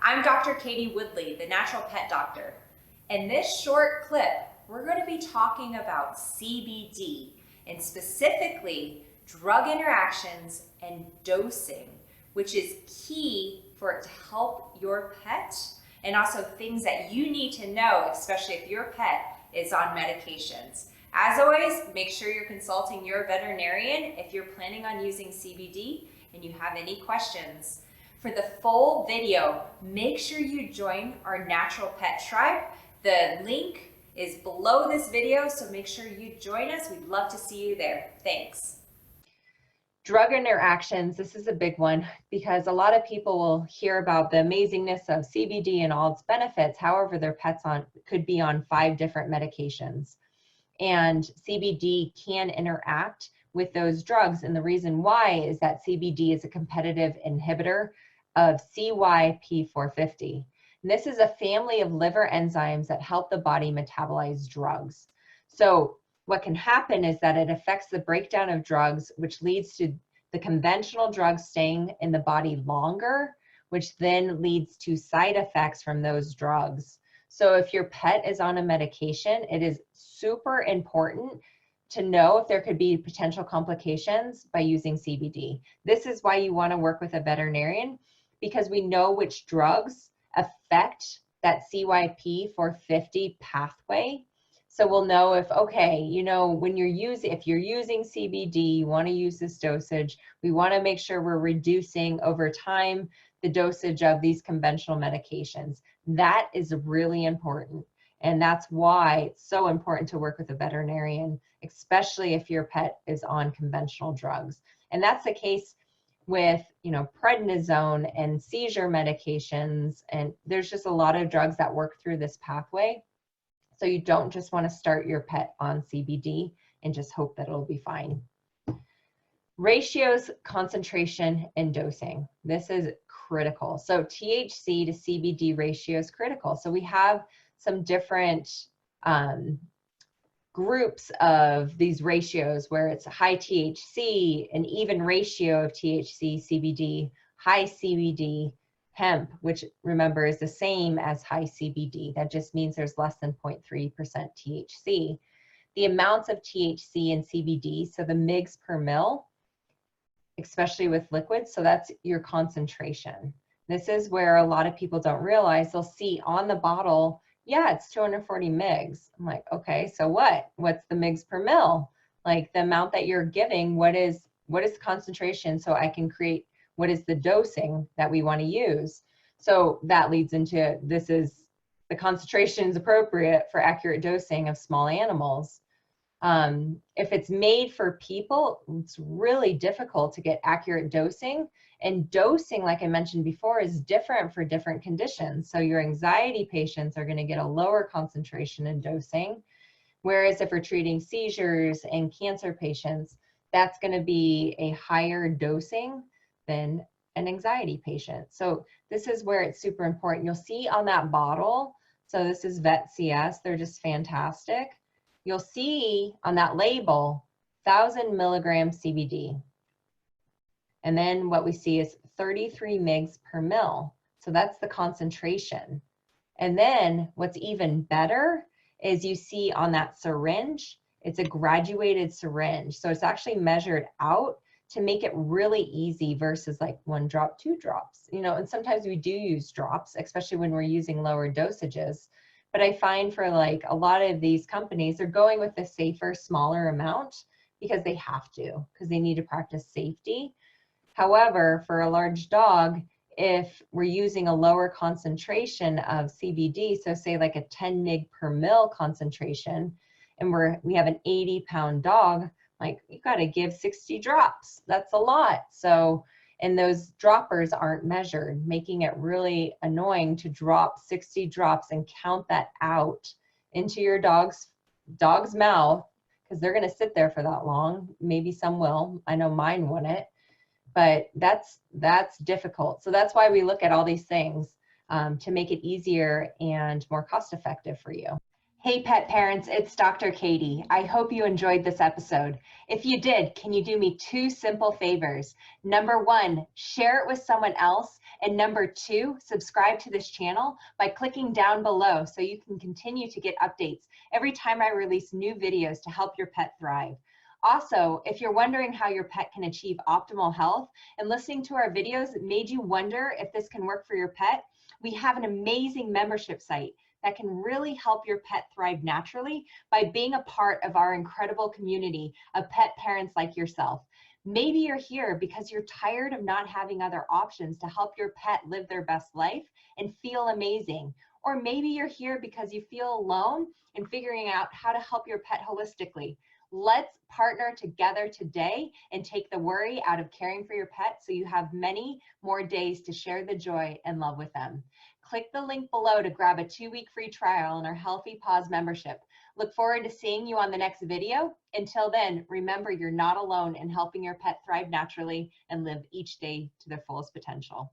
I'm Dr. Katie Woodley, the natural pet doctor. In this short clip, we're going to be talking about CBD and specifically drug interactions and dosing, which is key for it to help your pet and also things that you need to know, especially if your pet is on medications. As always, make sure you're consulting your veterinarian if you're planning on using CBD and you have any questions. For the full video, make sure you join our Natural Pet Tribe. The link is below this video, so make sure you join us. We'd love to see you there. Thanks. Drug interactions, this is a big one because a lot of people will hear about the amazingness of CBD and all its benefits. However, their pets could be on 5 different medications. And CBD can interact with those drugs. And the reason why is that CBD is a competitive inhibitor of CYP450. And this is a family of liver enzymes that help the body metabolize drugs. So what can happen is that it affects the breakdown of drugs, which leads to the conventional drugs staying in the body longer, which then leads to side effects from those drugs. So if your pet is on a medication, it is super important to know if there could be potential complications by using CBD. This is why you want to work with a veterinarian, because we know which drugs affect that CYP450 pathway. So we'll know if, okay, you know, if you're using CBD, you want to use this dosage, we want to make sure we're reducing over time the dosage of these conventional medications. That is really important. And that's why it's so important to work with a veterinarian, especially if your pet is on conventional drugs. And that's the case with, you know, prednisone and seizure medications. And there's just a lot of drugs that work through this pathway. So you don't just want to start your pet on CBD and just hope that it'll be fine. Ratios, concentration, and dosing. This is critical. So THC to CBD ratio is critical. So we have some different groups of these ratios where it's high THC, an even ratio of THC, CBD, high CBD, hemp, which remember is the same as high CBD. That just means there's less than 0.3% THC. The amounts of THC and CBD, so the mgs per mil, especially with liquids, so that's your concentration. This is where a lot of people don't realize. They'll see on the bottle, yeah, it's 240 mgs. I'm like, okay, so what's the mgs per mil? Like the amount that you're giving, what is the concentration, so I can create what is the dosing that we want to use. So that leads into, this is the concentration is appropriate for accurate dosing of small animals. If it's made for people, it's really difficult to get accurate dosing. And dosing, like I mentioned before, is different for different conditions. So your anxiety patients are going to get a lower concentration in dosing, whereas if we're treating seizures and cancer patients, that's going to be a higher dosing than an anxiety patient. So this is where it's super important. You'll see on that bottle, so this is Vet CS, they're just fantastic. You'll see on that label, 1,000 milligrams CBD. And then what we see is 33 mgs per mil. So that's the concentration. And then what's even better is you see on that syringe, it's a graduated syringe. So it's actually measured out to make it really easy versus like 1 drop, 2 drops. You know, and sometimes we do use drops, especially when we're using lower dosages. But I find for like a lot of these companies, they're going with the safer, smaller amount because they have to, because they need to practice safety. However, for a large dog, if we're using a lower concentration of CBD, so say like a 10 mg per mil concentration, and we have an 80-pound dog, like you got to give 60 drops. That's a lot. So, and those droppers aren't measured, making it really annoying to drop 60 drops and count that out into your dog's mouth, because they're going to sit there for that long. Maybe some will. I know mine wouldn't. But that's difficult. So that's why we look at all these things to make it easier and more cost effective for you. Hey pet parents, it's Dr. Katie. I hope you enjoyed this episode. If you did, can you do me 2 simple favors? Number 1, share it with someone else And number 2, subscribe to this channel by clicking down below so you can continue to get updates every time I release new videos to help your pet thrive. Also, if you're wondering how your pet can achieve optimal health and listening to our videos made you wonder if this can work for your pet, we have an amazing membership site that can really help your pet thrive naturally by being a part of our incredible community of pet parents like yourself. Maybe you're here because you're tired of not having other options to help your pet live their best life and feel amazing. Or maybe you're here because you feel alone in figuring out how to help your pet holistically. Let's partner together today and take the worry out of caring for your pet so you have many more days to share the joy and love with them. Click the link below to grab a 2-week free trial on our Healthy Paws membership. Look forward to seeing you on the next video. Until then, remember you're not alone in helping your pet thrive naturally and live each day to their fullest potential.